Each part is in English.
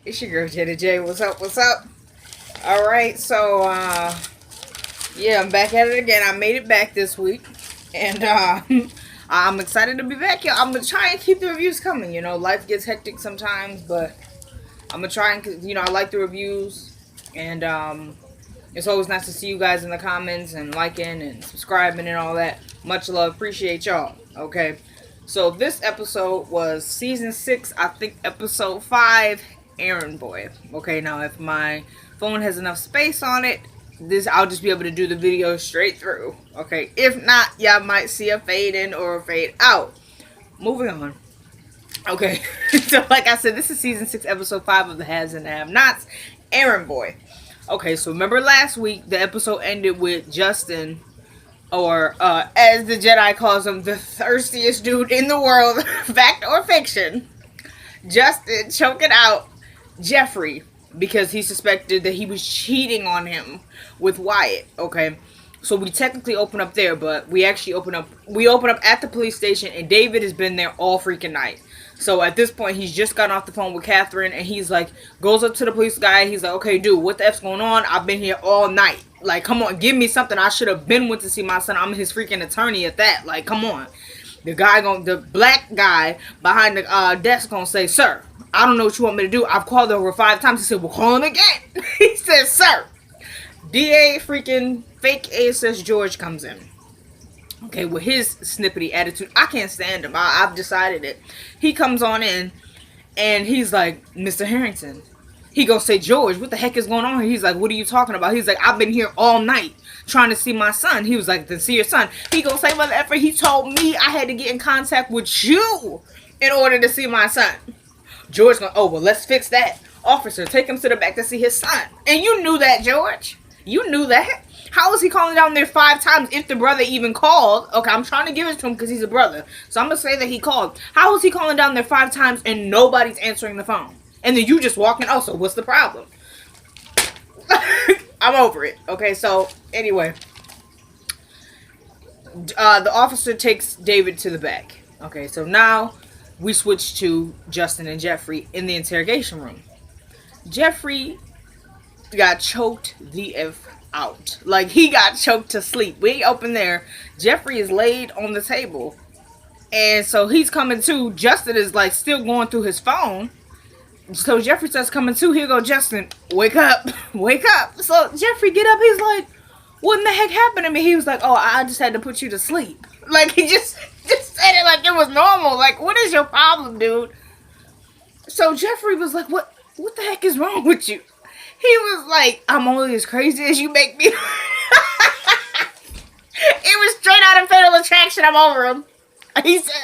It's your girl Jenna J. What's up? What's up? All right, so yeah, I'm back at it again. I made it back this week, and I'm excited to be back. Yeah, I'm gonna try and keep the reviews coming. You know, life gets hectic sometimes, but I'm gonna try and I like the reviews, and it's always nice to see you guys in the comments and liking and subscribing and all that. Much love, appreciate y'all. Okay, so this episode was season 6, I think episode 5, Errand Boy. Okay, now if my phone has enough space on it, this I'll just be able to do the video straight through. Okay, if not, y'all might see a fade in or a fade out. Moving on. Okay, so like I said, this is season 6, episode 5 of the Has and Have Nots, Errand Boy. Okay, so remember last week the episode ended with Justin, or as the Jedi calls him, the thirstiest dude in the world, fact or fiction, Justin choking out Jeffrey because he suspected that he was cheating on him with Wyatt. Okay, so we technically open up there, but we actually open up at the police station, and David has been there all freaking night. So at this point, he's just gotten off the phone with Catherine, and he's like, goes up to the police guy. He's like, okay, dude, what the F's going on? I've been here all night. Like, come on, give me something. I should have been went to see my son. I'm his freaking attorney at that. Like, come on. The black guy behind the desk gonna say, sir, I don't know what you want me to do. I've called over 5 times. He said, well, call him again. He said, sir. DA freaking fake ASS George comes in. Okay, with his snippety attitude, I can't stand him. I've decided it. He comes on in, and he's like, Mr. Harrington. He gonna say, George, what the heck is going on here? He's like, what are you talking about? He's like, I've been here all night trying to see my son. He was like, then see your son. He gonna say, mother effer, he told me I had to get in contact with you in order to see my son. George gonna, oh, well, let's fix that. Officer, take him to the back to see his son. And you knew that, George. You knew that. How was he calling down there 5 times if the brother even called? Okay, I'm trying to give it to him because he's a brother. So I'm going to say that he called. How was he calling down there 5 times and nobody's answering the phone? And then you just walking, oh, so what's the problem? I'm over it. Okay, so anyway. The officer takes David to the back. Okay, so now we switch to Justin and Jeffrey in the interrogation room. Jeffrey got choked the F out. Like, he got choked to sleep. We open there. Jeffrey is laid on the table. And so he's coming to. Justin is like still going through his phone. So Jeffrey starts coming to. Here go Justin. Wake up. Wake up. So Jeffrey get up. He's like, what in the heck happened to me? He was like, oh, I just had to put you to sleep. Like, he just said it like it was normal. Like, what is your problem, dude? So Jeffrey was like, what the heck is wrong with you? He was like, I'm only as crazy as you make me. It was straight out of Fatal Attraction. I'm over him. He said,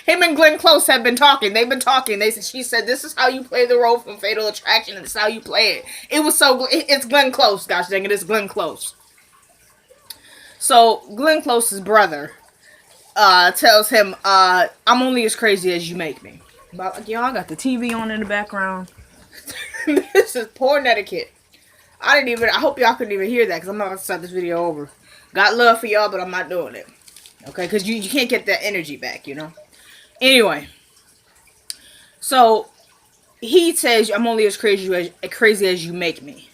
him and Glenn Close have been talking. They've been talking. She said, this is how you play the role from Fatal Attraction, and this is how you play it. It was it's Glenn Close, gosh dang it, it's Glenn Close. So, Glenn Close's brother tells him, I'm only as crazy as you make me. But, y'all got the TV on in the background. This is poor etiquette. I hope y'all couldn't even hear that because I'm not going to start this video over. Got love for y'all, but I'm not doing it. Okay, because you can't get that energy back, you know. Anyway. So, he says, I'm only as crazy as you make me.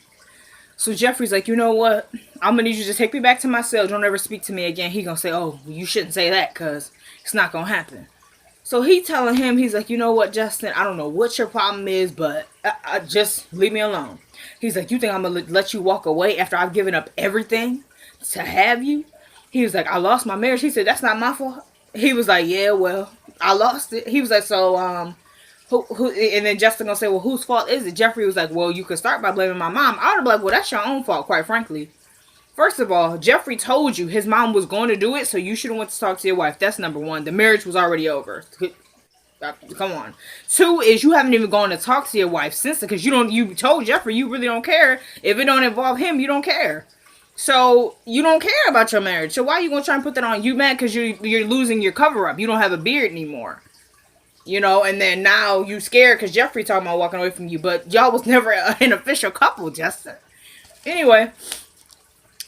So, Jeffrey's like, you know what? I'm going to need you to take me back to my cell. Don't ever speak to me again. He going to say, oh, you shouldn't say that because it's not going to happen. So he telling him, he's like, you know what, Justin, I don't know what your problem is, but I just leave me alone. He's like, you think I'm going to let you walk away after I've given up everything to have you? He was like, I lost my marriage. He said, that's not my fault. He was like, yeah, well, I lost it. He was like, so, who? And then Justin gonna say, well, whose fault is it? Jeffrey was like, well, you could start by blaming my mom. I would have been like, well, that's your own fault, quite frankly. First of all, Jeffrey told you his mom was going to do it, so you should have went to talk to your wife. That's number 1. The marriage was already over. Come on. 2 is you haven't even gone to talk to your wife since, because you told Jeffrey you really don't care. If it don't involve him, you don't care. So you don't care about your marriage. So why are you gonna try and put that on? You mad because you're losing your cover up. You don't have a beard anymore. You know, and then now you scared because Jeffrey talking about walking away from you, but y'all was never an official couple, Justin. Anyway.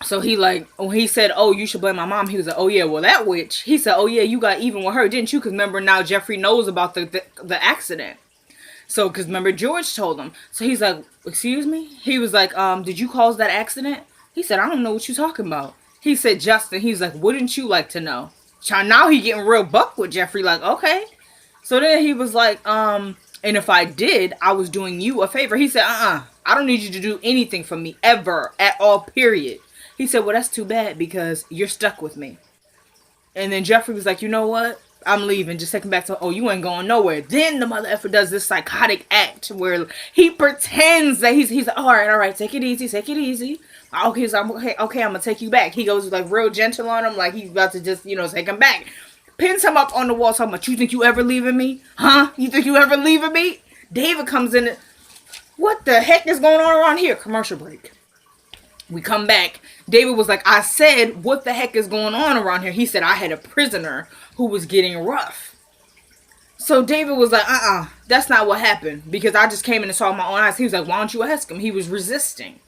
So when he said, oh, you should blame my mom, he was like, oh yeah, well that witch. He said, oh yeah, you got even with her, didn't you? Because remember now Jeffrey knows about the accident. So, because remember, George told him. So he's like, excuse me? He was like, did you cause that accident? He said, I don't know what you're talking about. He said, Justin, he's like, wouldn't you like to know? Now he getting real buck with Jeffrey, like, okay. So then he was like, and if I did, I was doing you a favor. He said, I don't need you to do anything for me ever, at all, period. He said, well, that's too bad because you're stuck with me. And then Jeffrey was like, you know what? I'm leaving. Just taking back to, oh, you ain't going nowhere. Then the mother effer does this psychotic act where he pretends that he's like, all right, take it easy, take it easy. Okay, so okay, I'm gonna take you back. He goes like real gentle on him, like he's about to just, take him back. Pins him up on the wall, talking about, you think you ever leaving me? Huh? You think you ever leaving me? David comes in. What the heck is going on around here? Commercial break. We come back. David was like, I said, what the heck is going on around here? He said, I had a prisoner who was getting rough. So David was like, that's not what happened. Because I just came in and saw my own eyes. He was like, why don't you ask him? He was resisting.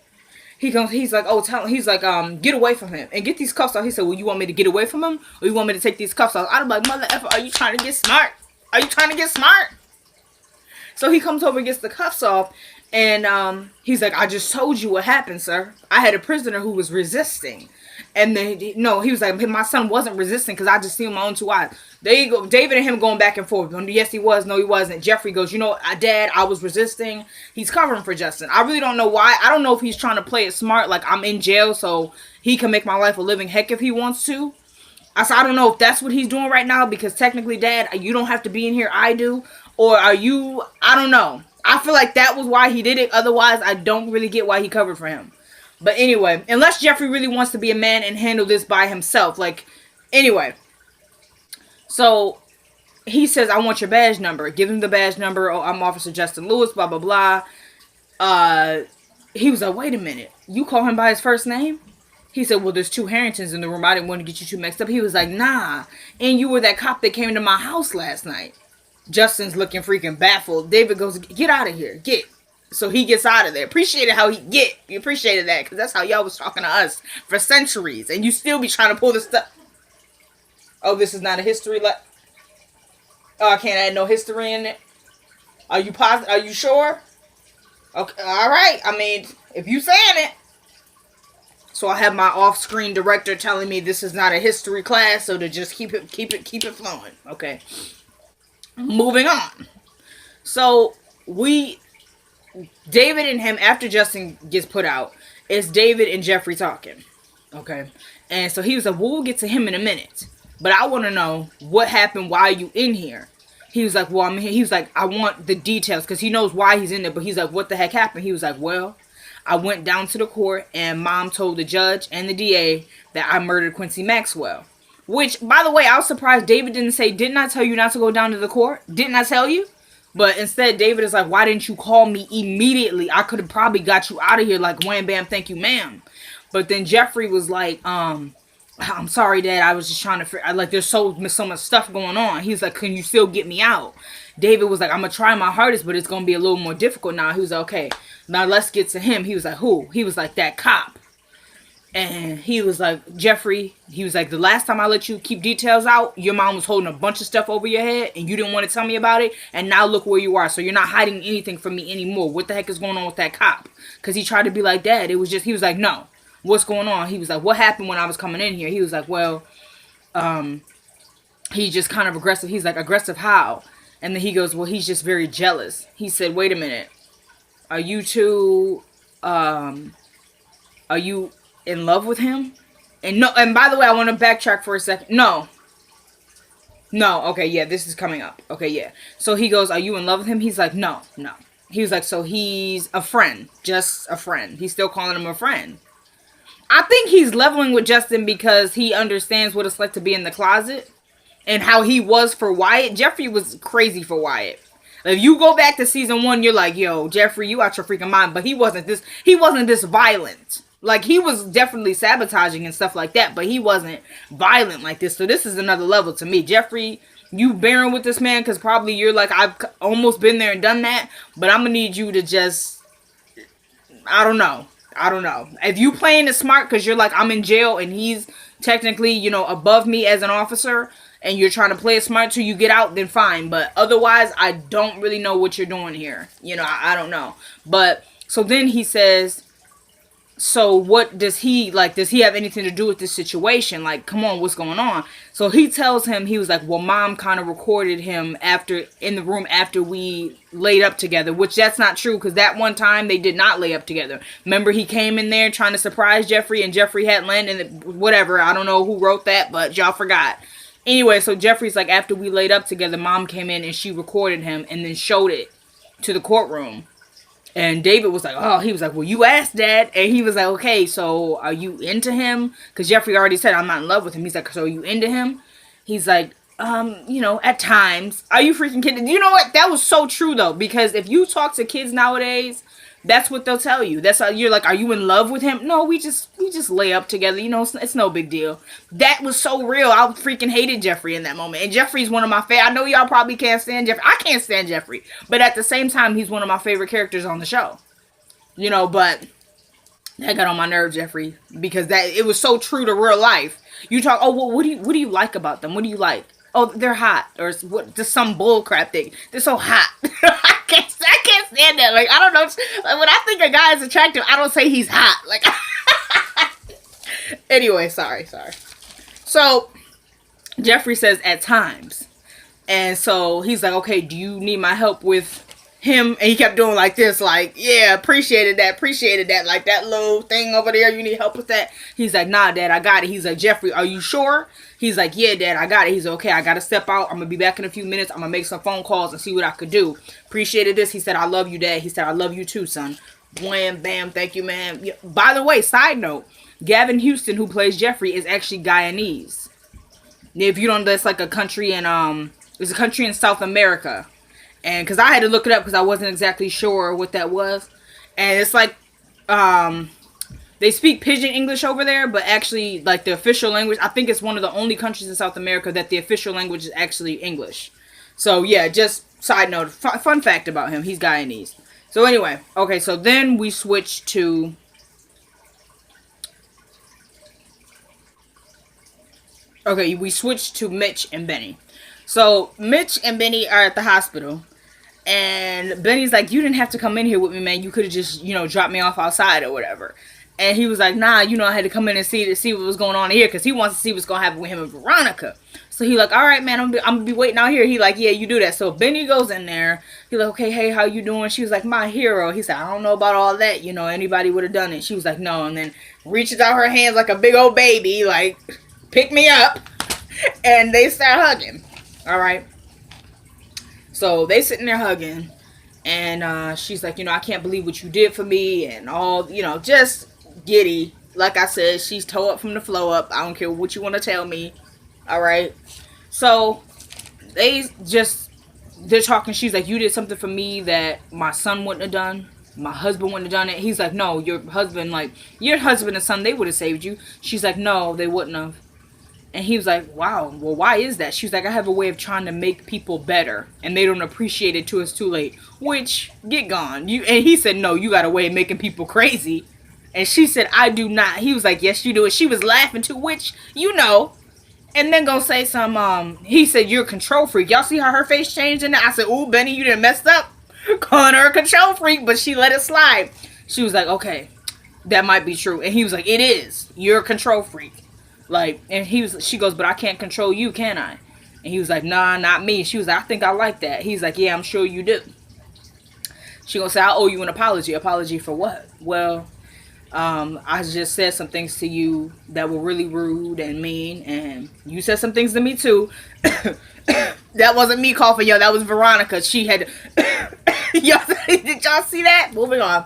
He's like, oh, tell him. He's like, get away from him and get these cuffs off. He said, well, you want me to get away from him? Or you want me to take these cuffs off? I'm like, mother effer, are you trying to get smart? Are you trying to get smart? So he comes over and gets the cuffs off. And he's like, I just told you what happened, sir. I had a prisoner who was resisting. And then, no, he was like, my son wasn't resisting because I just seen my own two eyes. There you go. David and him going back and forth. Yes, he was. No, he wasn't. Jeffrey goes, Dad, I was resisting. He's covering for Justin. I really don't know why. I don't know if he's trying to play it smart. Like, I'm in jail, so he can make my life a living heck if he wants to. I don't know if that's what he's doing right now because technically, Dad, you don't have to be in here. I do. Or are you? I don't know. I feel like that was why he did it. Otherwise, I don't really get why he covered for him. But anyway, unless Jeffrey really wants to be a man and handle this by himself. Anyway. So, he says, I want your badge number. Give him the badge number. Oh, I'm Officer Justin Lewis, blah, blah, blah. He was like, wait a minute. You call him by his first name? He said, well, there's two Harringtons in the room. I didn't want to get you two mixed up. He was like, nah. And you were that cop that came to my house last night. Justin's looking freaking baffled. David goes, get out of here. Get. So he gets out of there. Appreciated how he get. You appreciated that because that's how y'all was talking to us for centuries. And you still be trying to pull this stuff. Oh, this is not a history Oh, I can't add no history in it. Are you positive? Are you sure? Okay. All right. I mean, if you saying it. So I have my off-screen director telling me this is not a history class. So to just keep it flowing. Okay. Moving on. So, David and him, after Justin gets put out, it's David and Jeffrey talking. Okay? And so he was like, well, we'll get to him in a minute. But I want to know what happened, why are you in here? He was like, well, I'm here. He was like, I want the details, because he knows why he's in there. But he's like, what the heck happened? He was like, well, I went down to the court, and Mom told the judge and the DA that I murdered Quincy Maxwell. Which, by the way, I was surprised David didn't say, didn't I tell you not to go down to the court? Didn't I tell you? But instead, David is like, why didn't you call me immediately? I could have probably got you out of here like, wham, bam, thank you, ma'am. But then Jeffrey was like, I'm sorry, Dad. I was just trying to, there's so much stuff going on. He's like, can you still get me out? David was like, I'm going to try my hardest, but it's going to be a little more difficult now. He was like, okay, now let's get to him. He was like, who? He was like, that cop. And he was like, Jeffrey, he was like, the last time I let you keep details out, your mom was holding a bunch of stuff over your head and you didn't want to tell me about it. And now look where you are. So you're not hiding anything from me anymore. What the heck is going on with that cop? Because he tried to be like, Dad, it was just, he was like, no, what's going on? He was like, what happened when I was coming in here? He was like, well, he's just kind of aggressive. He's like, aggressive how? And then he goes, well, he's just very jealous. He said, wait a minute. Are you two, are you in love with him? And no, and by the way, I want to backtrack for a second. No, okay, yeah, this is coming up. Okay, yeah. So he goes, are you in love with him? He's like, no. He was like, so he's a friend, just a friend. He's still calling him a friend. I think he's leveling with Justin because he understands what it's like to be in the closet and how he was for Wyatt. Jeffrey was crazy for Wyatt. If you go back to season 1, you're like, yo, Jeffrey, you out your freaking mind. But he wasn't this violent. Like, he was definitely sabotaging and stuff like that, but he wasn't violent like this. So this is another level to me. Jeffrey, you bearing with this man because probably you're like, I've almost been there and done that, but I'm going to need you to just, I don't know. If you playing it smart because you're like, I'm in jail and he's technically, above me as an officer, and you're trying to play it smart till you get out, then fine. But otherwise, I don't really know what you're doing here. I don't know. But so then he says, so what does he like? Does he have anything to do with this situation? Like, come on, what's going on? So he tells him, he was like, well, mom kind of recorded him in the room after we laid up together, which that's not true, because that one time they did not lay up together. Remember, he came in there trying to surprise Jeffrey, and Jeffrey had landed, and whatever. I don't know who wrote that, but y'all forgot. Anyway, so Jeffrey's like, after we laid up together, mom came in and she recorded him and then showed it to the courtroom. And David was like, oh, he was like, well, you asked, Dad. And he was like, okay, so are you into him? Because Jeffrey already said, I'm not in love with him. He's like, so are you into him? He's like, at times. Are you freaking kidding? You know what? That was so true, though. Because if you talk to kids nowadays, that's what they'll tell you. That's how you're like, are you in love with him? No, we just lay up together. It's no big deal. That was so real. I freaking hated Jeffrey in that moment. And Jeffrey's one of my favorite. I know y'all probably can't stand Jeffrey. I can't stand Jeffrey. But at the same time, he's one of my favorite characters on the show. But that got on my nerves, Jeffrey. Because it was so true to real life. You talk, oh, well, what do you like about them? What do you like? Oh, they're hot, or what? Just some bull crap thing. They're so hot. I can't stand that. Like, I don't know. Like, when I think a guy is attractive, I don't say he's hot. Like, anyway, sorry. So Jeffrey says at times, and so he's like, okay, do you need my help with him? And he kept doing like this, like, yeah, appreciated that, like that little thing over there, you need help with that? He's like, nah, Dad, I got it. He's like, Jeffrey, are you sure? He's like, yeah, Dad, I got it. He's like, okay, I gotta step out, I'm gonna be back in a few minutes, I'm gonna make some phone calls and see what I could do. Appreciated this. He said, I love you, Dad. He said, I love you too, son. Wham, bam, thank you, man. Yeah. By the way, side note, Gavin Houston, who plays Jeffrey, is actually Guyanese. If you don't, that's like a country in it's a country in South America. And because I had to look it up because I wasn't exactly sure what that was. And it's like, they speak Pidgin English over there, but actually, like, the official language, I think it's one of the only countries in South America that the official language is actually English. So, yeah, just side note, fun fact about him, he's Guyanese. So, anyway, okay, so then we switch to... Okay, we switch to Mitch and Benny. So, Mitch and Benny are at the hospital. And Benny's like, you didn't have to come in here with me, man. You could have just, dropped me off outside or whatever. And he was like, nah, I had to come in and see what was going on here. Because he wants to see what's going to happen with him and Veronica. So he like, all right, man, I'm going to be waiting out here. He like, yeah, you do that. So Benny goes in there. He like, okay, hey, how you doing? She was like, my hero. He said, I don't know about all that. Anybody would have done it. She was like, no. And then reaches out her hands like a big old baby. Like, pick me up. And they start hugging. All right. So they sitting there hugging. And she's like, I can't believe what you did for me. And all, just giddy. Like I said, she's toe up from the flow up. I don't care what you want to tell me. All right. So they're talking. She's like, you did something for me that my son wouldn't have done. My husband wouldn't have done it. He's like, no, your husband and son, they would have saved you. She's like, no, they wouldn't have. And he was like, wow, well, why is that? She was like, I have a way of trying to make people better. And they don't appreciate it till it's too late. Which, get gone. And he said, no, you got a way of making people crazy. And she said, I do not. He was like, yes, you do. And she was laughing too, which, And then gonna say he said, you're a control freak. Y'all see how her face changed in there? I said, ooh, Benny, you done messed up. Calling her a control freak, but she let it slide. She was like, okay, that might be true. And he was like, it is. You're a control freak. Like, and she goes, but I can't control you, can I? And he was like, nah, not me. She was like, I think I like that. He's like, yeah, I'm sure you do. She gonna say, I owe you an apology. Apology for what? Well, I just said some things to you that were really rude and mean, and you said some things to me too. That wasn't me coughing, yo. That was Veronica. She had, did y'all see that? Moving on.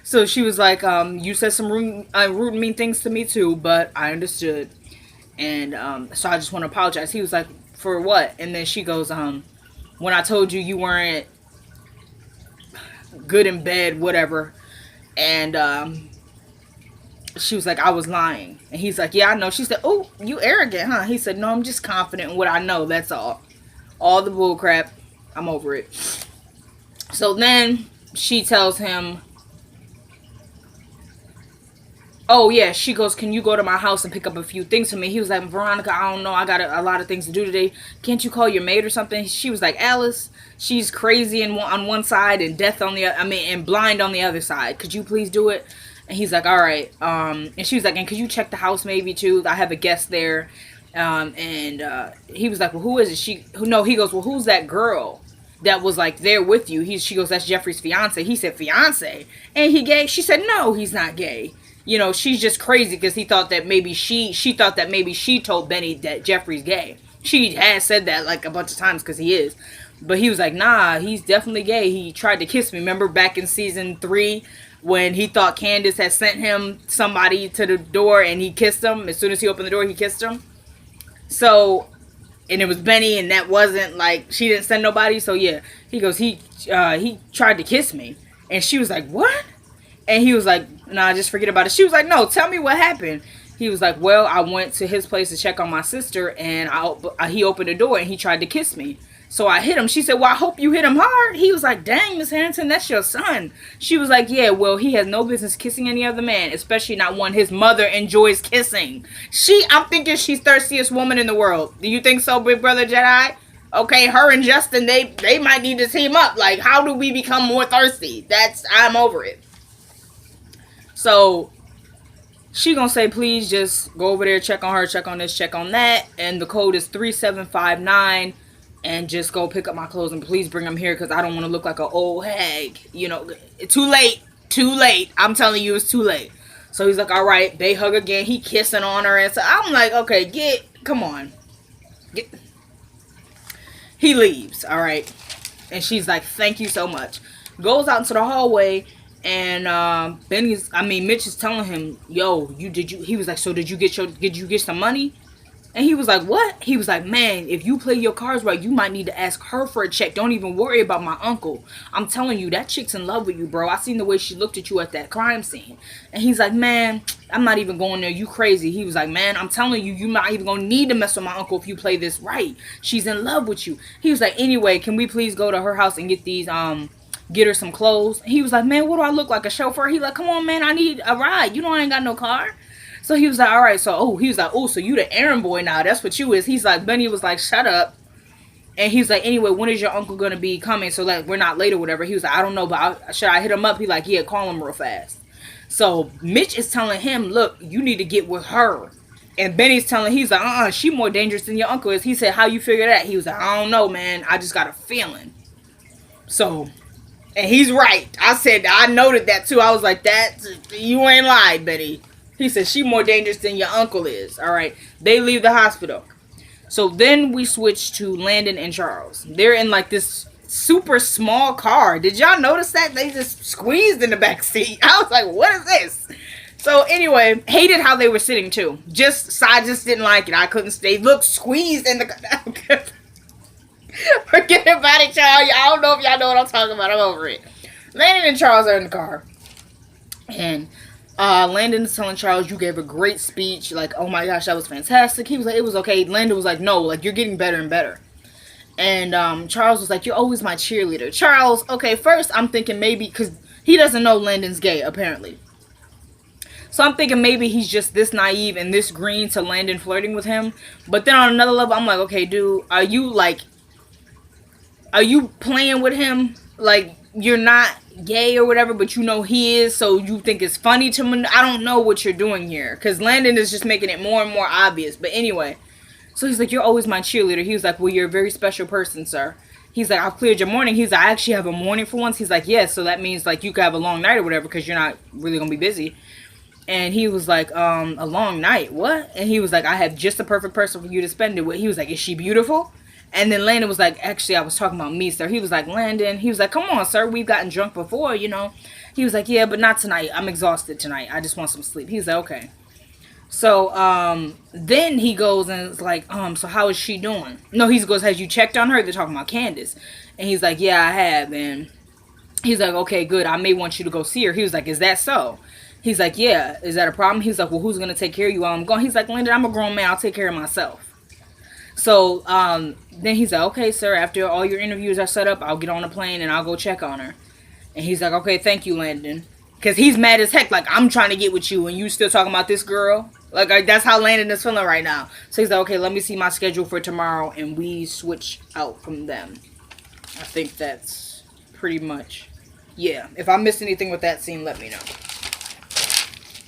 So she was like, you said some rude and mean things to me too, but I understood. And so I just want to apologize. He was like, for what? And then she goes, when I told you weren't good in bed, whatever. And she was like, I was lying. And he's like, yeah, I know. She said, oh, you arrogant, huh? He said, no, I'm just confident in what I know. That's all. All the bull crap. I'm over it. So then she tells him, oh yeah, she goes, can you go to my house and pick up a few things for me? He was like, Veronica, I don't know, I got a lot of things to do today. Can't you call your maid or something? She was like, Alice, she's crazy on one side and death on the other, and blind on the other side. Could you please do it? And he's like, all right. And she was like, and could you check the house maybe too? I have a guest there. And he was like, well, who is it? No, he goes, well, who's that girl that was like there with you? She goes, that's Jeffrey's fiance. He said, fiance? And he gay? She said, no, he's not gay. You know, she's just crazy because he thought that maybe she thought that maybe she told Benny that Jeffrey's gay. She has said that like a bunch of times because he is. But he was like, nah, he's definitely gay. He tried to kiss me. Remember back in season 3 when he thought Candace had sent him somebody to the door and he kissed him? As soon as he opened the door, he kissed him. So, and it was Benny, and that wasn't like, she didn't send nobody. So yeah, he goes, he tried to kiss me. And she was like, what? And he was like, nah, just forget about it. She was like, no, tell me what happened. He was like, well, I went to his place to check on my sister, and he opened the door, and he tried to kiss me. So I hit him. She said, well, I hope you hit him hard. He was like, dang, Miss Harrington, that's your son. She was like, yeah, well, he has no business kissing any other man, especially not one his mother enjoys kissing. I'm thinking she's thirstiest woman in the world. Do you think so, Big Brother Jedi? Okay, her and Justin, they might need to team up. Like, how do we become more thirsty? I'm over it. So she gonna say, please just go over there, check on her, check on this, check on that. And the code is 3759. And just go pick up my clothes and please bring them here because I don't want to look like an old hag. You know, too late. I'm telling you, it's too late. So he's like, all right. They hug again. He kissing on her. And so I'm like, okay, come on. He leaves, all right. And she's like, thank you so much. Goes out into the hallway. And Mitch is telling him, yo, he was like, so did you get some money? And he was like, what? He was like, man, if you play your cards right, you might need to ask her for a check. Don't even worry about my uncle. I'm telling you, that chick's in love with you, bro. I seen the way she looked at you at that crime scene. And he's like, man, I'm not even going there. You crazy. He was like, man, I'm telling you, you're not even going to need to mess with my uncle if you play this right. She's in love with you. He was like, anyway, can we please go to her house and get her some clothes? He was like, man, what do I look like, a chauffeur? He like, come on, man, I need a ride. You know I ain't got no car. So he was like, all right. So, he was like, oh, so you the errand boy now. That's what you is. He's like, Benny was like, shut up. And he's like, anyway, when is your uncle going to be coming? So, like, we're not late or whatever. He was like, I don't know, but should I hit him up? He like, yeah, call him real fast. So, Mitch is telling him, look, you need to get with her. And Benny's he's like, she more dangerous than your uncle is. He said, how you figure that? He was like, I don't know, man. I just got a feeling. So, and he's right. I noted that too. I was like, you ain't lied, Benny. He said, she more dangerous than your uncle is. All right. They leave the hospital. So then we switch to Landon and Charles. They're in like this super small car. Did y'all notice that? They just squeezed in the back seat. I was like, what is this? So anyway, hated how they were sitting too. I just didn't like it. I couldn't stay. Look, squeezed in the car. Forget about it, y'all. I don't know if y'all know what I'm talking about. I'm over it. Landon and Charles are in the car. And Landon is telling Charles, you gave a great speech. Like, oh my gosh, that was fantastic. He was like, it was okay. Landon was like, no, like, you're getting better and better. And Charles was like, you're always my cheerleader. Charles, okay, first I'm thinking maybe, because he doesn't know Landon's gay, apparently. So I'm thinking maybe he's just this naive and this green to Landon flirting with him. But then on another level, I'm like, okay, dude, are you playing with him? Like, you're not gay or whatever, but you know he is, so you think it's funny to him? I don't know what you're doing here, because Landon is just making it more and more obvious. But anyway, so he's like, you're always my cheerleader. He was like, well, you're a very special person, sir. He's like, I've cleared your morning. He's like, I actually have a morning for once. He's like, yes, so that means like you could have a long night or whatever, because you're not really gonna be busy. And he was like, a long night, what? And he was like, I have just the perfect person for you to spend it with. He was like, is she beautiful? And then Landon was like, actually, I was talking about me, sir. He was like, Landon, he was like, come on, sir. We've gotten drunk before, you know. He was like, yeah, but not tonight. I'm exhausted tonight. I just want some sleep. He's like, okay. So, then he goes and is like, so how is she doing? No, he goes, has you checked on her? They're talking about Candace. And he's like, yeah, I have. And he's like, okay, good. I may want you to go see her. He was like, is that so? He's like, yeah. Is that a problem? He's like, well, who's going to take care of you while I'm gone? He's like, Landon, I'm a grown man. I'll take care of myself. So, then he's like, okay, sir, after all your interviews are set up, I'll get on a plane and I'll go check on her. And he's like, okay, thank you, Landon. Because he's mad as heck. Like, I'm trying to get with you and you still talking about this girl. Like, that's how Landon is feeling right now. So he's like, okay, let me see my schedule for tomorrow. And we switch out from them. I think that's pretty much. Yeah. If I missed anything with that scene, let me know.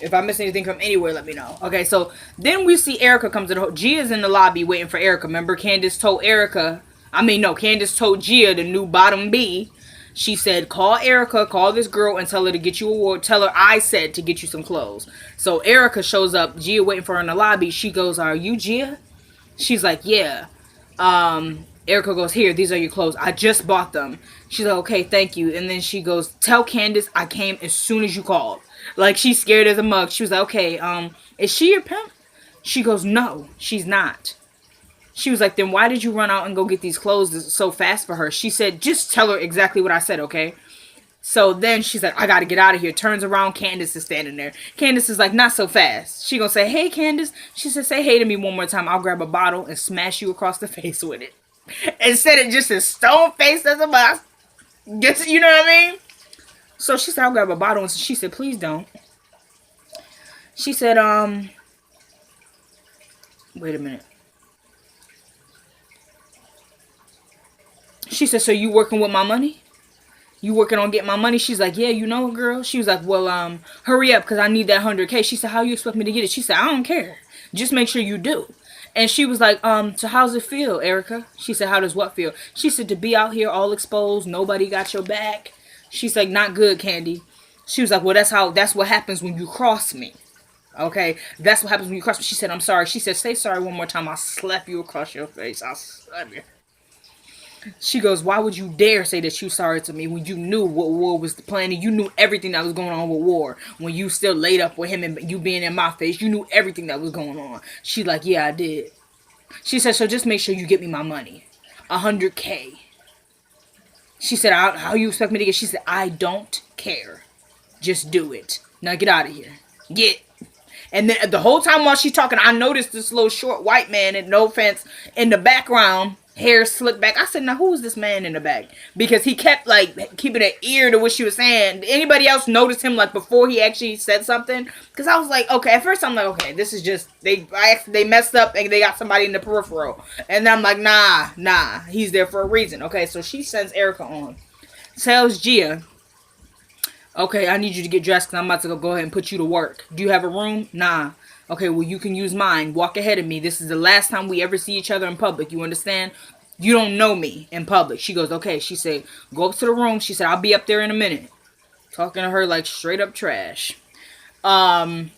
If I missed anything from anywhere, let me know. Okay, so then we see Erica comes to the Gia's in the lobby waiting for Erica. Remember, Candace told Candace told Gia, the new bottom B. She said, call Erica, call this girl, and tell her to get you a award. Tell her I said to get you some clothes. So Erica shows up, Gia waiting for her in the lobby. She goes, are you Gia? She's like, yeah. Erica goes, here, these are your clothes. I just bought them. She's like, okay, thank you. And then she goes, tell Candace I came as soon as you called. Like, she's scared as a mug. She was like, okay, is she your pimp? She goes, no, she's not. She was like, then why did you run out and go get these clothes so fast for her? She said, just tell her exactly what I said, okay? So then she's like, I gotta get out of here. Turns around, Candace is standing there. Candace is like, not so fast. She gonna say, hey, Candace. She said, say hey to me one more time. I'll grab a bottle and smash you across the face with it. And said it just as stone faced as a mouse. You know what I mean? So she said, I'll grab a bottle. And she said, please don't. She said, wait a minute. She said, so you working with my money? You working on getting my money? She's like, yeah, you know, girl. She was like, well, hurry up because I need that 100K. She said, how you expect me to get it? She said, I don't care. Just make sure you do. And she was like, so how's it feel, Erica? She said, how does what feel? She said, to be out here all exposed, nobody got your back. She's like, not good, Candy. She was like, well, that's what happens when you cross me. Okay, that's what happens when you cross me. She said, I'm sorry. She said, say sorry one more time. I'll slap you across your face. I'll slap you. She goes, why would you dare say that you sorry to me when you knew what War was planning? You knew everything that was going on with War. When you still laid up with him and you being in my face, you knew everything that was going on. She like, yeah, I did. She said, so just make sure you get me my money. 100K. She said, how you expect me to get? She said, I don't care. Just do it. Now get out of here. Get. And then the whole time while she's talking, I noticed this little short white man, and no offense, in the background. Hair slicked back. I said, now who is this man in the back? Because he kept like keeping an ear to what she was saying. Did anybody else notice him like before he actually said something? Because I was like, okay, at first I'm like, okay, this is just they messed up and they got somebody in the peripheral. And then I'm like, nah, he's there for a reason. Okay, so she sends Erica on. Tells Gia, okay, I need you to get dressed because I'm about to go ahead and put you to work. Do you have a room? Nah. Okay, well, you can use mine. Walk ahead of me. This is the last time we ever see each other in public. You understand? You don't know me in public. She goes, okay. She said, go up to the room. She said, I'll be up there in a minute. Talking to her like straight up trash. And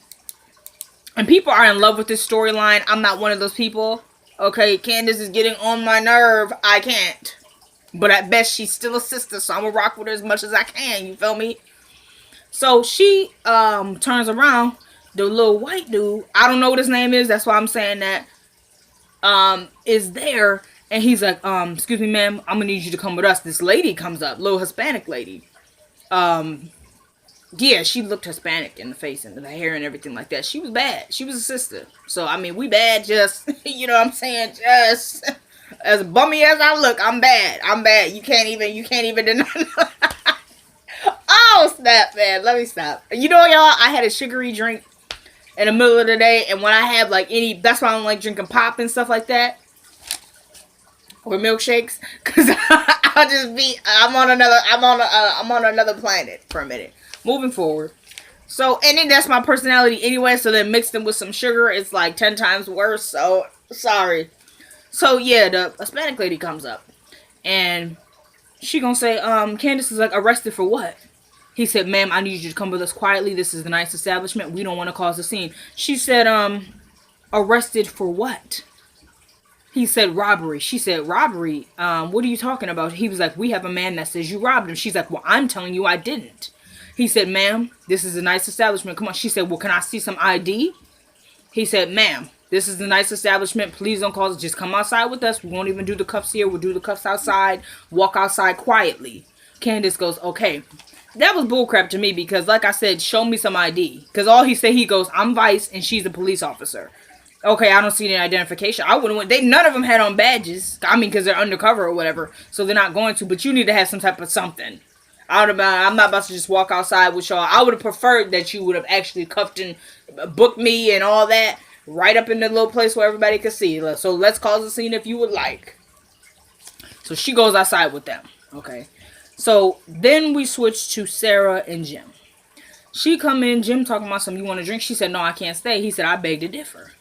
people are in love with this storyline. I'm not one of those people. Okay, Candace is getting on my nerve. I can't. But at best, she's still a sister, so I'm going to rock with her as much as I can. You feel me? So she turns around. The little white dude, I don't know what his name is, that's why I'm saying that, is there, and he's like, excuse me, ma'am, I'm gonna need you to come with us. This lady comes up, little Hispanic lady. Yeah, she looked Hispanic in the face and the hair and everything like that. She was bad. She was a sister. So, I mean, we bad just, you know what I'm saying, just, as bummy as I look, I'm bad. I'm bad. You can't even deny Oh, snap, man. Let me stop. You know, y'all, I had a sugary drink in the middle of the day, and when I have like that's why I don't like drinking pop and stuff like that, or milkshakes, because I'll just be, I'm on another planet for a minute. Moving forward, so, and then that's my personality anyway, so then mixed in with some sugar, it's like 10 times worse, so, sorry. So, yeah, the Hispanic lady comes up, and she gonna say, Candace is like, arrested for what? He said, ma'am, I need you to come with us quietly. This is a nice establishment. We don't want to cause a scene. She said, arrested for what? He said, robbery. She said, robbery? What are you talking about? He was like, we have a man that says you robbed him. She's like, well, I'm telling you I didn't. He said, ma'am, this is a nice establishment. Come on. She said, well, can I see some ID? He said, ma'am, this is a nice establishment. Please don't cause it. Just come outside with us. We won't even do the cuffs here. We'll do the cuffs outside. Walk outside quietly. Candace goes, okay. That was bullcrap to me because, like I said, show me some ID. Because all he said, he goes, I'm Vice and she's a police officer. Okay, I don't see any identification. I wouldn't. None of them had on badges. I mean, because they're undercover or whatever. So they're not going to. But you need to have some type of something. I'm not about to just walk outside with y'all. I would have preferred that you would have actually cuffed and booked me and all that right up in the little place where everybody could see. So let's cause a scene if you would like. So she goes outside with them. Okay. So then we switch to Sarah and Jim. She come in, Jim talking about something, you want to drink? She said, no, I can't stay. He said, I beg to differ.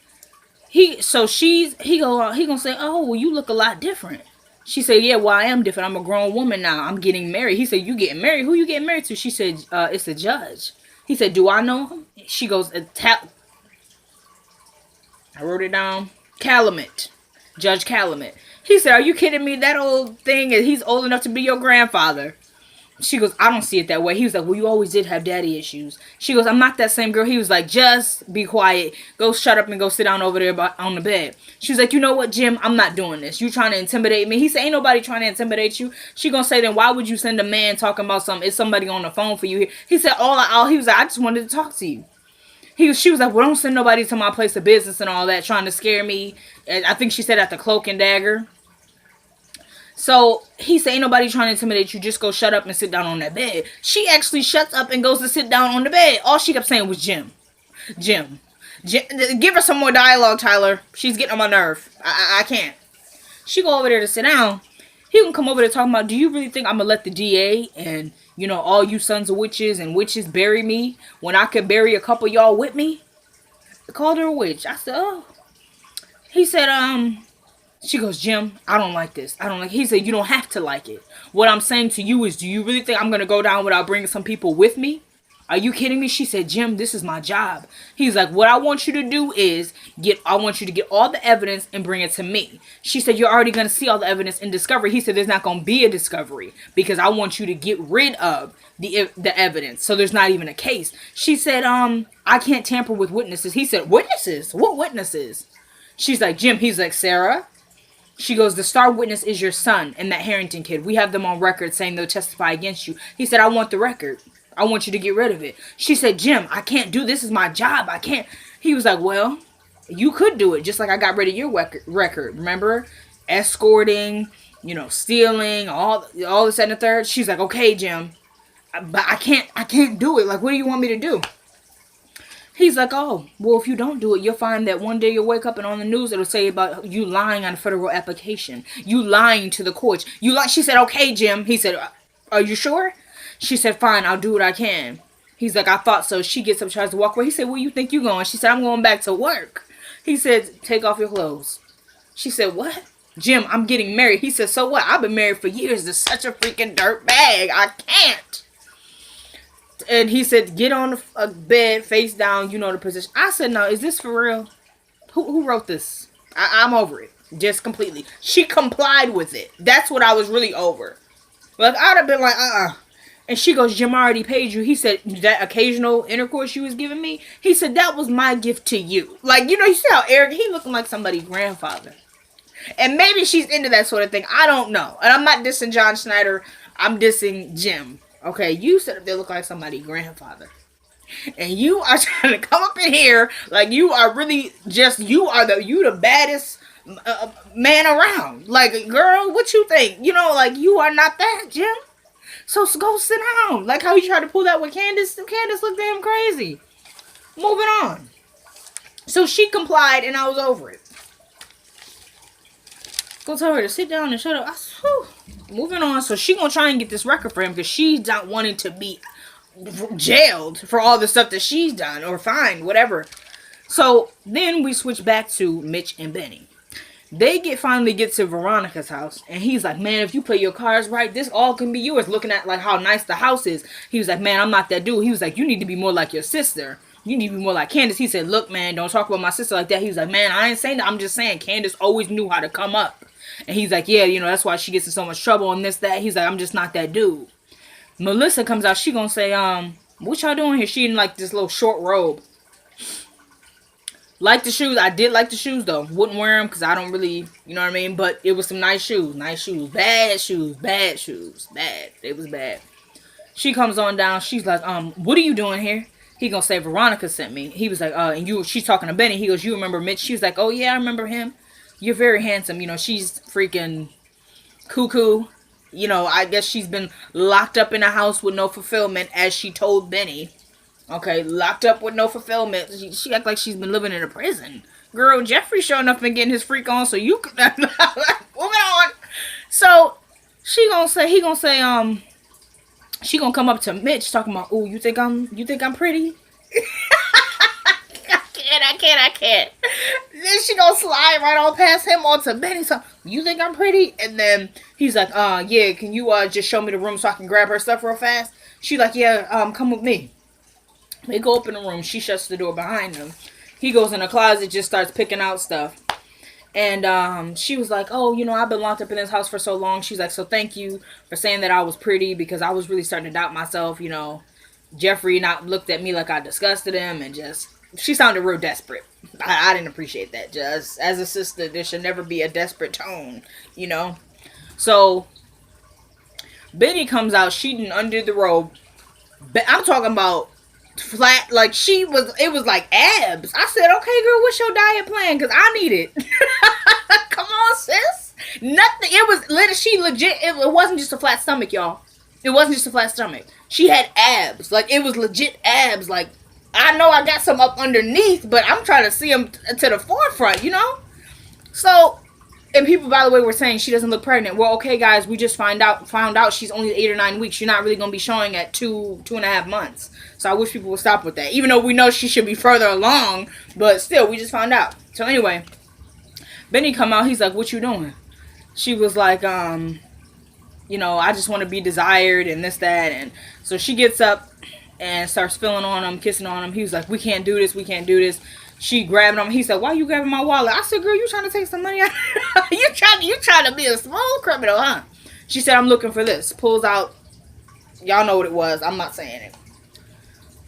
He gonna say, oh, well, you look a lot different. She said, yeah, well, I am different. I'm a grown woman now. I'm getting married. He said, you getting married? Who you getting married to? She said, it's a judge. He said, do I know him? She goes, I wrote it down. Calumet. Judge Calumet. He said, are you kidding me? That old thing, he's old enough to be your grandfather. She goes, I don't see it that way. He was like, well, you always did have daddy issues. She goes, I'm not that same girl. He was like, just be quiet. Go shut up and go sit down over there on the bed. She was like, you know what, Jim? I'm not doing this. You trying to intimidate me? He said, ain't nobody trying to intimidate you. She gonna say, then why would you send a man talking about something? Is somebody on the phone for you here? He said, he was like, I just wanted to talk to you. She was like, well, don't send nobody to my place of business and all that, trying to scare me. And I think she said at the Cloak and Dagger. So he said, ain't nobody trying to intimidate you. Just go shut up and sit down on that bed. She actually shuts up and goes to sit down on the bed. All she kept saying was Jim. Jim. Give her some more dialogue, Tyler. She's getting on my nerve. I can't. She go over there to sit down. He can come over there talking about, do you really think I'm going to let the DA and, all you sons of witches and witches bury me when I could bury a couple y'all with me? I called her a witch. I said, oh. He said, She goes, Jim, I don't like this. He said, you don't have to like it. What I'm saying to you is, do you really think I'm going to go down without bringing some people with me? Are you kidding me? She said, Jim, this is my job. He's like, what I want you to do is, I want you to get all the evidence and bring it to me. She said, you're already going to see all the evidence in discovery. He said, there's not going to be a discovery because I want you to get rid of the evidence. So there's not even a case. She said, I can't tamper with witnesses. He said, witnesses? What witnesses? She's like, Jim. He's like, Sarah. She goes, the star witness is your son and that Harrington kid. We have them on record saying they'll testify against you. He said, I want the record. I want you to get rid of it. She said, Jim, I can't do this. Is my job. I can't. He was like, well, you could do it. Just like I got rid of your record. Remember? Escorting, stealing, all this and the third. She's like, okay, Jim. But I can't do it. Like, what do you want me to do? He's like, oh, well, if you don't do it, you'll find that one day you'll wake up and on the news it'll say about you lying on a federal application. You lying to the courts. She said, okay, Jim. He said, are you sure? She said, fine, I'll do what I can. He's like, I thought so. She gets up, tries to walk away. He said, where you think you going? She said, I'm going back to work. He said, take off your clothes. She said, what? Jim, I'm getting married. He said, so what? I've been married for years. It's such a freaking dirt bag. I can't. And he said, get on a bed, face down, the position. I said, no, is this for real? Who wrote this? I'm over it. Just completely. She complied with it. That's what I was really over. Like, I'd have been like, And she goes, Jim already paid you. He said, that occasional intercourse you was giving me? He said, that was my gift to you. Like, you see how arrogant? He looking like somebody's grandfather. And maybe she's into that sort of thing. I don't know. And I'm not dissing John Schneider. I'm dissing Jim. Okay, you said they look like somebody's grandfather. And you are trying to come up in here like you are really just, you the baddest man around. Like, girl, what you think? Like, you are not that, Jim. So go sit down. Like how you tried to pull that with Candace. Candace looked damn crazy. Moving on. So she complied and I was over it. Go tell her to sit down and shut up. Moving on. So she gonna try and get this record for him because she's not wanting to be jailed for all the stuff that she's done or fined, whatever. So then we switch back to Mitch and Benny. They finally get to Veronica's house, and he's like, man, if you play your cards right, this all can be yours. Looking at like how nice the house is. He was like, man, I'm not that dude. He was like, you need to be more like your sister. You need to be more like Candace. He said, look, man, don't talk about my sister like that. He was like, man, I ain't saying that. I'm just saying Candace always knew how to come up. And he's like, yeah, that's why she gets in so much trouble and this, that. He's like, I'm just not that dude. Melissa comes out. She gonna say, what y'all doing here? She in like this little short robe. Like the shoes. I did like the shoes though. Wouldn't wear them because I don't really, you know what I mean? But it was some nice shoes. Nice shoes. Bad shoes. Bad shoes. Bad. It was bad. She comes on down. She's like, what are you doing here? He gonna say, Veronica sent me. He was like, she's talking to Benny. He goes, you remember Mitch? She was like, oh yeah, I remember him. You're very handsome. She's freaking cuckoo. I guess she's been locked up in a house with no fulfillment, as she told Benny. Okay, locked up with no fulfillment. She act like she's been living in a prison. Girl, Jeffrey sure enough been getting his freak on, so you could moving on. So he gonna say, she gonna come up to Mitch talking about, oh, you think I'm pretty? I can't. Then she gonna slide right on past him onto Benny. So, you think I'm pretty? And then he's like, yeah, can you just show me the room so I can grab her stuff real fast? She like, yeah, come with me. They go up in the room. She shuts the door behind them. He goes in the closet, just starts picking out stuff. And she was like, oh, I've been locked up in this house for so long. She's like, so thank you for saying that I was pretty, because I was really starting to doubt myself. Jeffrey not looked at me like I disgusted him, and just, she sounded real desperate. I didn't appreciate that. Just as a sister, there should never be a desperate tone, So Benny comes out sheeting under the robe. I'm talking about flat, like it was like abs. I said, okay, girl, what's your diet plan? Because I need it. Come on, sis. Nothing. It was she legit. It wasn't just a flat stomach, y'all. It wasn't just a flat stomach. She had abs. Like, it was legit abs. Like, I know I got some up underneath, but I'm trying to see them to the forefront, So, and people, by the way, were saying she doesn't look pregnant. Well, okay, guys, we just found out she's only 8 or 9 weeks. You're not really going to be showing at 2.5 months. So I wish people would stop with that. Even though we know she should be further along, but still, we just found out. So anyway, Benny come out. He's like, what you doing? She was like, I just want to be desired and this, that. And so she gets up and starts feeling on him, kissing on him. He was like, we can't do this. We can't do this. She grabbed him. He said, why you grabbing my wallet? I said, girl, you trying to take some money out? you trying to be a small criminal, huh? She said, I'm looking for this. Pulls out. Y'all know what it was. I'm not saying it.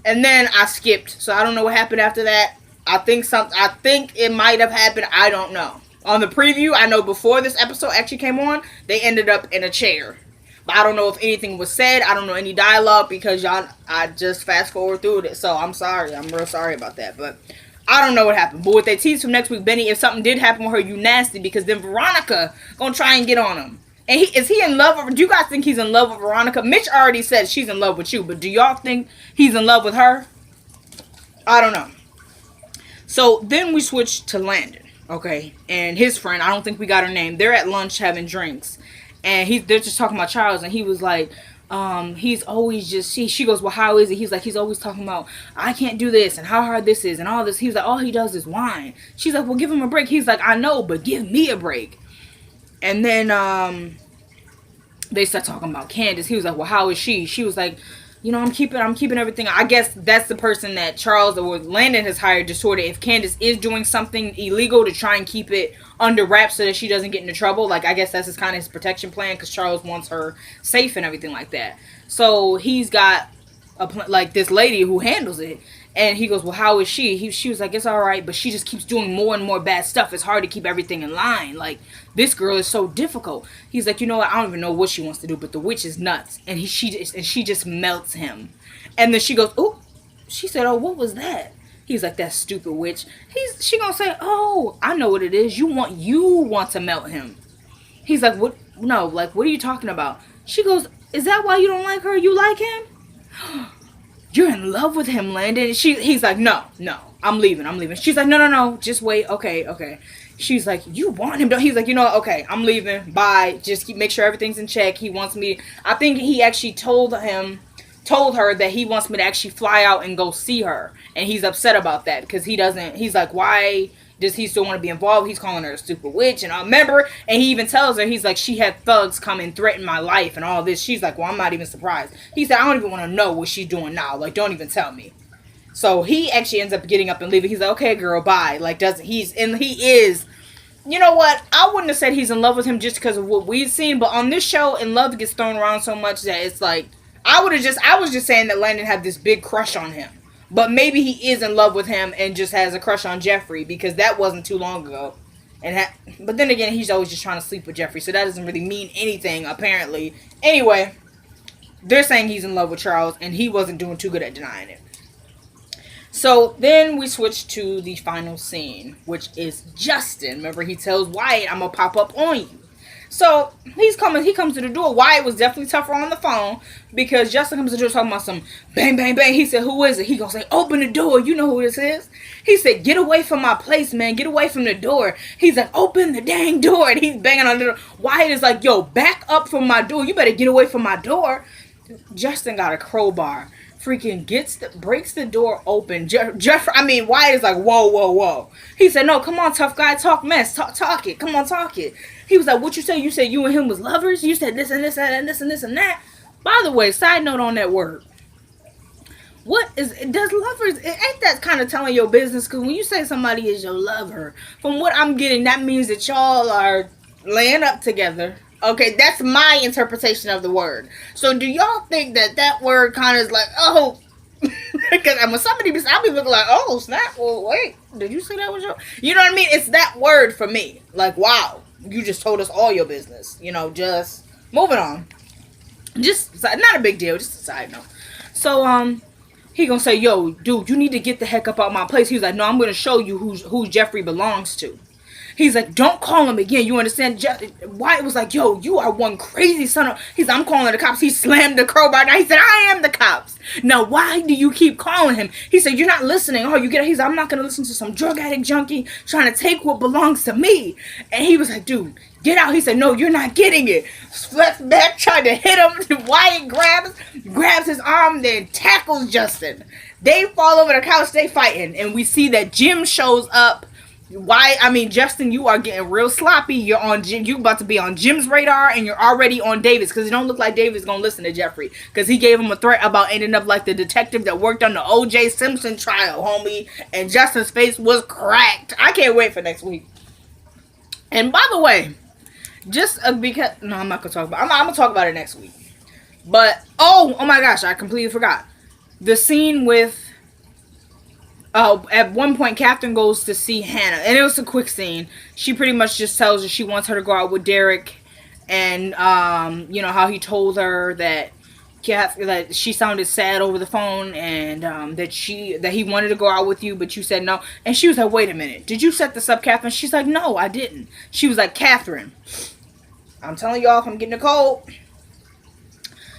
And then I skipped. So I don't know what happened after that. I think it might have happened. I don't know. On the preview, I know before this episode actually came on, they ended up in a chair. But I don't know if anything was said. I don't know any dialogue because I just fast forward through it. So I'm sorry. I'm real sorry about that. But I don't know what happened. But what they tease from next week, Benny, if something did happen with her, you nasty, because then Veronica gonna try and get on him. And is he in love with, do you guys think he's in love with Veronica? Mitch already said she's in love with you, but do y'all think he's in love with her? I don't know. So then we switch to Landon, okay? And his friend, I don't think we got her name. They're at lunch having drinks. And they're just talking about Charles, and he was like, he's always just, she goes, well, how is it? He's like, he's always talking about, I can't do this, and how hard this is, and all this. He's like, all he does is whine. She's like, well, give him a break. He's like, I know, but give me a break. And then they start talking about Candace. He was like, well, how is she? She was like, I'm keeping everything. I guess that's the person that Charles or Landon has hired to sort of, if Candace is doing something illegal, to try and keep it under wraps so that she doesn't get into trouble. Like, I guess that's his protection plan, because Charles wants her safe and everything like that. So he's got this lady who handles it. And he goes, well, how is she? She was like, it's all right, but she just keeps doing more and more bad stuff. It's hard to keep everything in line. Like, this girl is so difficult. He's like, you know what? I don't even know what she wants to do, but the witch is nuts. And she just melts him. And then she goes, oh, she said, oh, what was that? He's like, that stupid witch. She gonna say, oh, I know what it is. You want to melt him. He's like, what? No, like, what are you talking about? She goes, is that why you don't like her? You like him? You're in love with him, Landon. He's like, no, I'm leaving. She's like, no, just wait. Okay. She's like, you want him? He's like, okay, I'm leaving. Bye. Just make sure everything's in check. He wants me. I think he actually told her that he wants me to actually fly out and go see her. And he's upset about that because he's like, why does he still want to be involved? He's calling her a stupid witch. And I remember, and he even tells her, he's like, she had thugs come and threaten my life and all this. She's like, well, I'm not even surprised. He said, I don't even want to know what she's doing now. Like, don't even tell me. So he actually ends up getting up and leaving. He's like, okay, girl, bye. Like, he is, you know what? I wouldn't have said he's in love with him just because of what we've seen. But on this show, in love gets thrown around so much that it's like, I was just saying that Landon had this big crush on him. But maybe he is in love with him and just has a crush on Jeffrey, because that wasn't too long ago. But then again, he's always just trying to sleep with Jeffrey, so that doesn't really mean anything, apparently. Anyway, they're saying he's in love with Charles, and he wasn't doing too good at denying it. So then we switch to the final scene, which is Justin. Remember, he tells Wyatt, I'm going to pop up on you. So he comes to the door. Wyatt was definitely tougher on the phone because Justin comes to the door talking about some bang, bang, bang. He said, who is it? He gonna say, open the door. You know who this is. He said, get away from my place, man. Get away from the door. He's like, open the dang door. And he's banging on the door. Wyatt is like, yo, back up from my door. You better get away from my door. Justin got a crowbar. Freaking breaks the door open. Wyatt is like, whoa, whoa, whoa. He said, no, come on, tough guy, talk mess, talk it, come on, talk it. He was like, what you say? You said you and him was lovers? You said this and this and this and this and that. By the way, side note on that word. Does lovers, ain't that kind of telling your business? Because when you say somebody is your lover, from what I'm getting, that means that y'all are laying up together. Okay, that's my interpretation of the word. So do y'all think that word kind of is like, oh, because when somebody, I'll be looking like, oh, snap, well, wait, did you say that was your, you know what I mean? It's that word for me. Like, wow, you just told us all your business. You know, just moving on. Just, not a big deal, just a side note. So, he gonna say, yo, dude, you need to get the heck up out my place. He was like, no, I'm gonna show you who Jeffrey belongs to. He's like, don't call him again. You understand? Wyatt was like, yo, you are one crazy son of... He's like, I'm calling the cops. He slammed the crowbar down. He said, I am the cops. Now, why do you keep calling him? He said, you're not listening. Oh, you get it? He's like, I'm not going to listen to some drug addict junkie trying to take what belongs to me. And he was like, dude, get out. He said, no, you're not getting it. Flex back, tried to hit him. Wyatt grabs his arm, then tackles Justin. They fall over the couch. They fighting. And we see that Jim shows up. Justin, you are getting real sloppy. You're on Jim. You about to be on Jim's radar, and you're already on David's because it don't look like David's gonna listen to Jeffrey because he gave him a threat about ending up like the detective that worked on the O.J. Simpson trial, homie. And Justin's face was cracked. I can't wait for next week. And by the way, just because I'm not gonna talk about. I'm gonna talk about it next week. But oh my gosh, I completely forgot the scene with. At one point, Catherine goes to see Hannah, and it was a quick scene. She pretty much just tells her she wants her to go out with Derek, and you know how he told her that that she sounded sad over the phone, and that he wanted to go out with you, but you said no. And she was like, "Wait a minute, did you set this up, Catherine?" She's like, "No, I didn't." She was like, "Catherine, I'm telling y'all, if I'm getting a cold."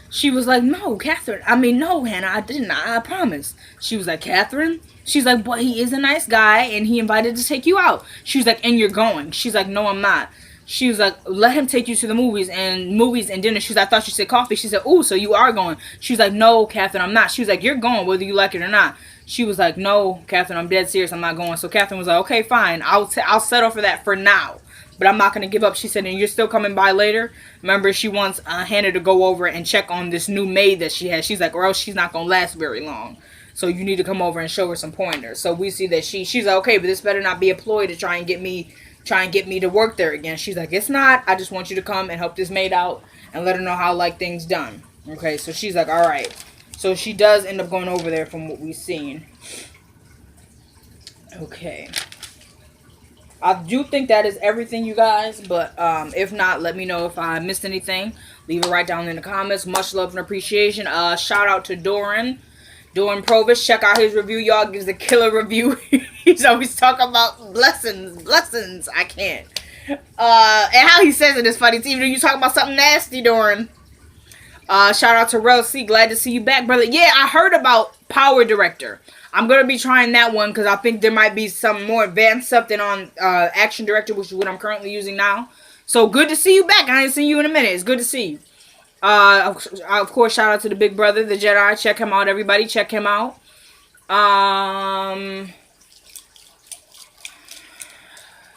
She was like, no, Catherine. No, Hannah, I didn't. I promise. She was like, Catherine? She's like, but he is a nice guy, and he invited to take you out. She was like, and you're going. She's like, no, I'm not. She was like, let him take you to the movies and dinner. She's like, I thought you said coffee. She said, ooh, so you are going. She was like, no, Catherine, I'm not. She was like, you're going whether you like it or not. She was like, no, Catherine, I'm dead serious. I'm not going. So Catherine was like, okay, fine. I'll settle for that for now. But I'm not going to give up. She said, and you're still coming by later? Remember, she wants Hannah to go over and check on this new maid that she has. She's like, or else she's not going to last very long. So you need to come over and show her some pointers. So we see that she's like, okay, but this better not be a ploy to try and get me to work there again. She's like, it's not. I just want you to come and help this maid out and let her know how like things done. Okay, so she's like, all right. So she does end up going over there from what we've seen. Okay. I do think that is everything, you guys, but if not, let me know if I missed anything. Leave it right down in the comments. Much love and appreciation. Shout out to Doran Provis. Check out his review, y'all. Gives a killer review. He's always talking about blessings. I can't. And how he says it is funny. It's even if you talking about something nasty, Doran. Shout out to Rel C. Glad to see you back, brother. Yeah, I heard about Power Director. I'm going to be trying that one because I think there might be some more advanced stuff than on Action Director, which is what I'm currently using now. So good to see you back. I ain't seen you in a minute. It's good to see you. Of course, shout out to the big brother, the Jedi. Check him out, everybody. Check him out.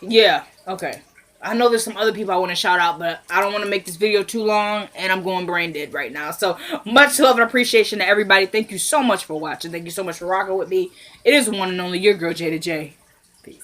Yeah, okay. I know there's some other people I want to shout out, but I don't want to make this video too long, and I'm going brain dead right now. So, much love and appreciation to everybody. Thank you so much for watching. Thank you so much for rocking with me. It is the one and only your girl, J to J. Peace.